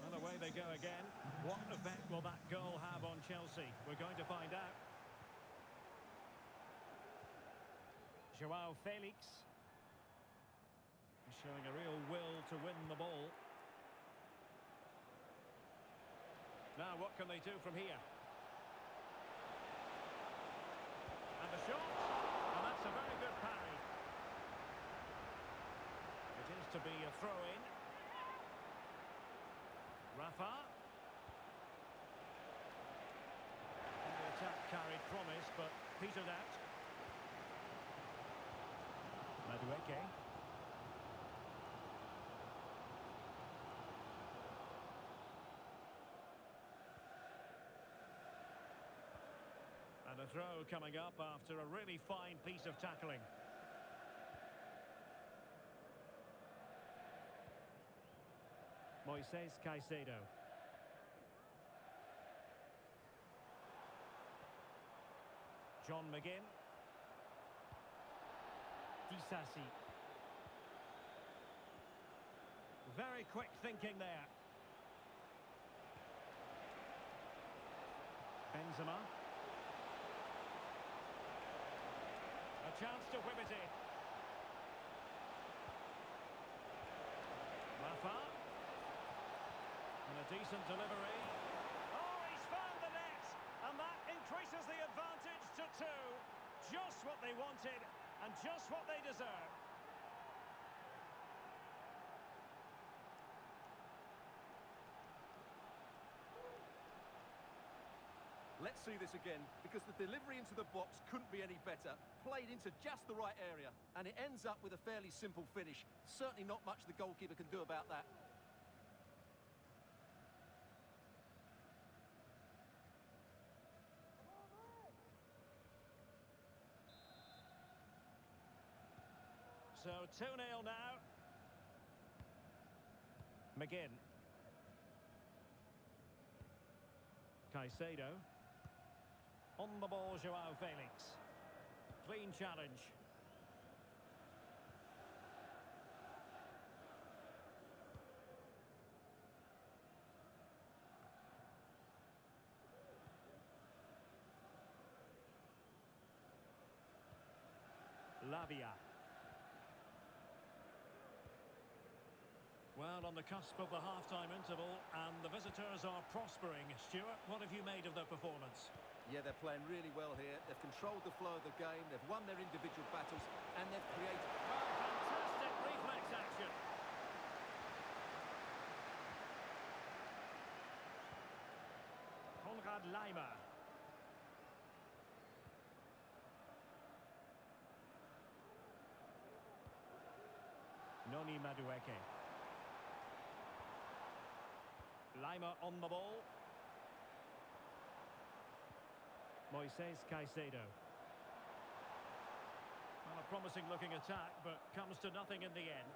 And away they go again. What effect will that goal have on Chelsea? We're going to find out. Joao Felix. Showing a real will to win the ball. Now what can they do from here? And the shot. And that's a very good parry. It is to be a throw-in. Rafa. And the attack carried promise, but petered out. Madueke. And a A throw coming up after a really fine piece of tackling. Moises Caicedo. John McGinn. Disasi. Very quick thinking there. Benzema. A chance to whip it in. Rafa. And a decent delivery. Oh, he's found the net! And that increases the advantage to 2. Just what they wanted and just what they deserve. Let's see this again, because the delivery into the box couldn't be any better. Played into just the right area, and it ends up with a fairly simple finish. Certainly not much the goalkeeper can do about that. So 2-0 now. McGinn. Caicedo. On the ball, João Felix. Clean challenge. Lavia. Well, on the cusp of the half-time interval, and the visitors are prospering. Stuart, what have you made of their performance? Yeah, they're playing really well here. They've controlled the flow of the game, they've won their individual battles, and they've created... Well, fantastic reflex action. Konrad Laimer. Noni Madueke. Laimer on the ball. Moises Caicedo. Well, a promising looking attack, but comes to nothing in the end.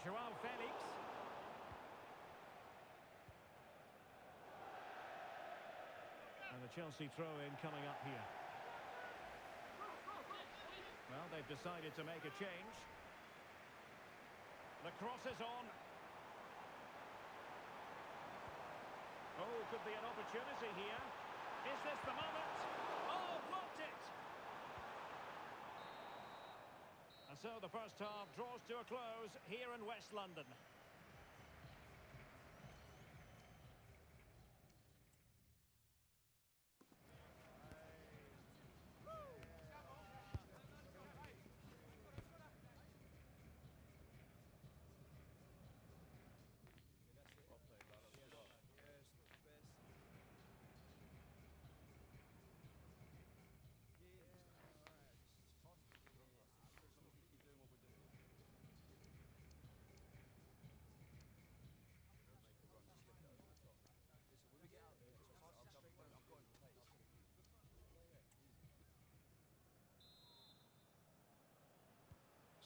João Felix. And the Chelsea throw-in coming up here. Well, they've decided to make a change. The cross is on. Oh, could be an opportunity here. Is this the moment? Oh, blocked it! And so the first half draws to a close here in West London.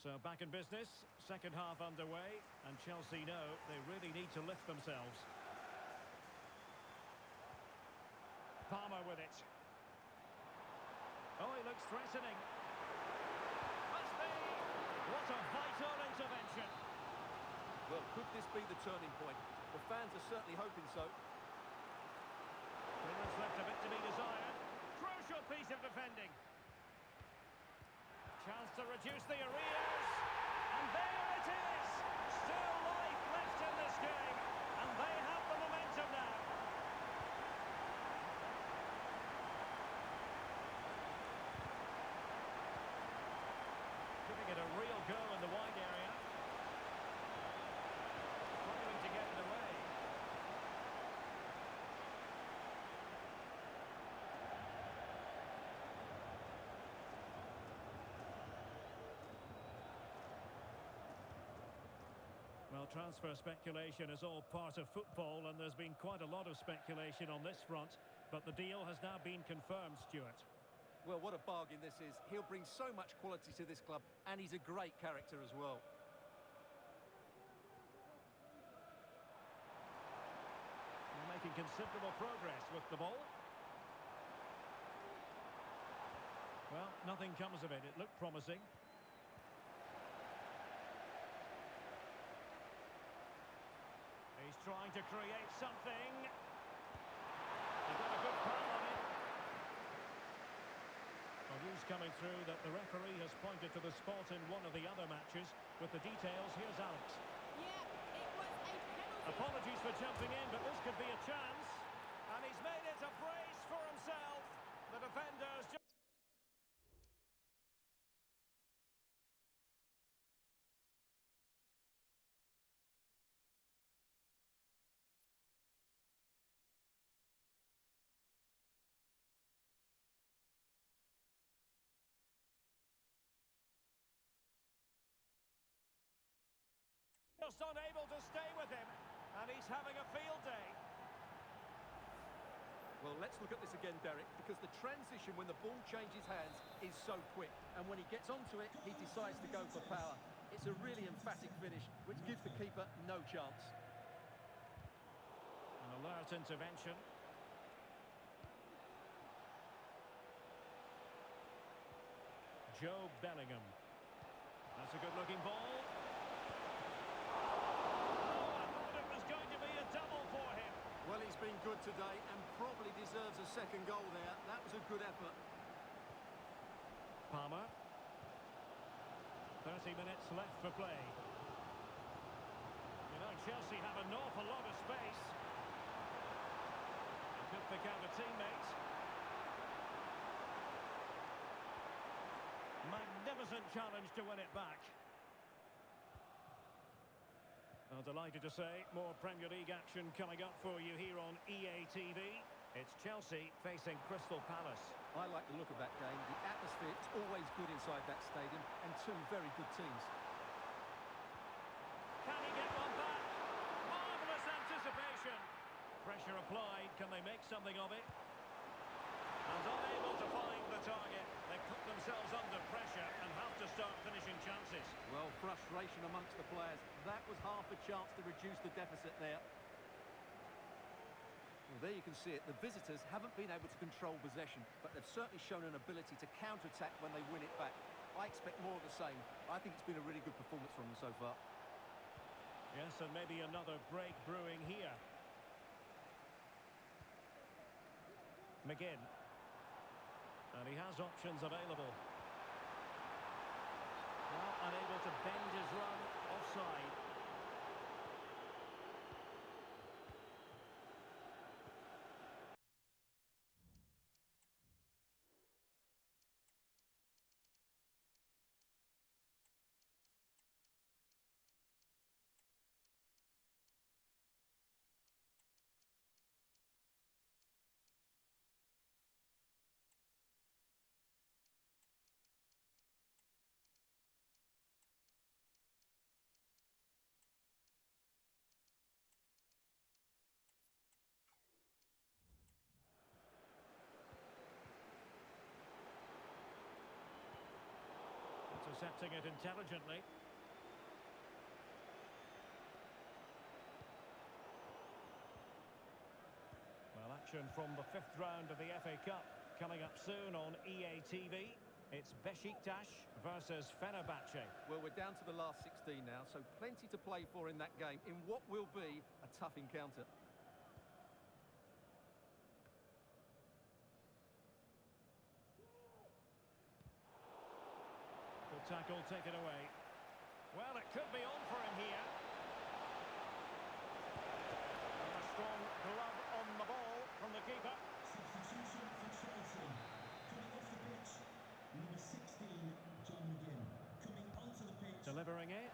So back in business, second half underway, and Chelsea know they really need to lift themselves. Palmer with it. Oh, he looks threatening. Must be! What a vital intervention. Well, could this be the turning point? The fans are certainly hoping so. There's left a bit to be desired. Crucial piece of defending. Chance to reduce the arrears. And there it is! Still life left in this game. And they have the momentum now. Giving it a real go in the wide area. Struggling to get it away. transfer speculation is all part of football, and there's been quite a lot of speculation on this front, but the deal has now been confirmed, Stuart. Well, what a bargain this is. He'll bring so much quality to this club, and he's a great character as well. Making considerable progress with the ball. Well, nothing comes of it. It looked promising. He's trying to create something. He got a good foul on it. Well, news coming through that the referee has pointed to the spot in one of the other matches. With the details, here's Alex. Yeah, it was a penalty. Apologies for jumping in, but this could be a chance. And he's made it a brace for himself. The defenders just... unable to stay with him, and he's having a field day. Well, let's look at this again, Derek, because the transition when the ball changes hands is so quick, and when he gets onto it, he decides to go for power. It's a really emphatic finish, which gives the keeper no chance. An alert intervention. Joe Bellingham. That's a good-looking ball. Well, he's been good today and probably deserves a second goal there. That was a good effort. Palmer. 30 minutes left for play. You know, Chelsea have an awful lot of space. They could pick out a teammate. Magnificent challenge to win it back. I'm delighted to say more Premier League action coming up for you here on EA TV. It's Chelsea facing Crystal Palace. I like the look of that game. The atmosphere is always good inside that stadium, and two very good teams. Can he get one back? Marvellous anticipation. Pressure applied. Can they make something of it? And unable to find the target. They put themselves under pressure and have to start finishing chances. Well, frustration amongst the players. That was half a chance to reduce the deficit there. Well, there you can see it. The visitors haven't been able to control possession, but they've certainly shown an ability to counter-attack when they win it back. I expect more of the same. I think it's been a really good performance from them so far. Yes, and maybe another break brewing here. McGinn. And he has options available. Well, unable to bend his run, offside. Intercepting it intelligently. Well, action from the fifth round of the FA Cup coming up soon on EA TV. It's Beşiktaş versus Fenerbahçe. Well, we're down to the last 16 now, so plenty to play for in that game, in what will be a tough encounter. Good tackle taken away. Well, it could be on for him here. And a strong glove on the ball from the keeper. Substitution for Chelsea. Coming off the pitch, number 16, John McGinn. Coming onto the pitch, Delivering it.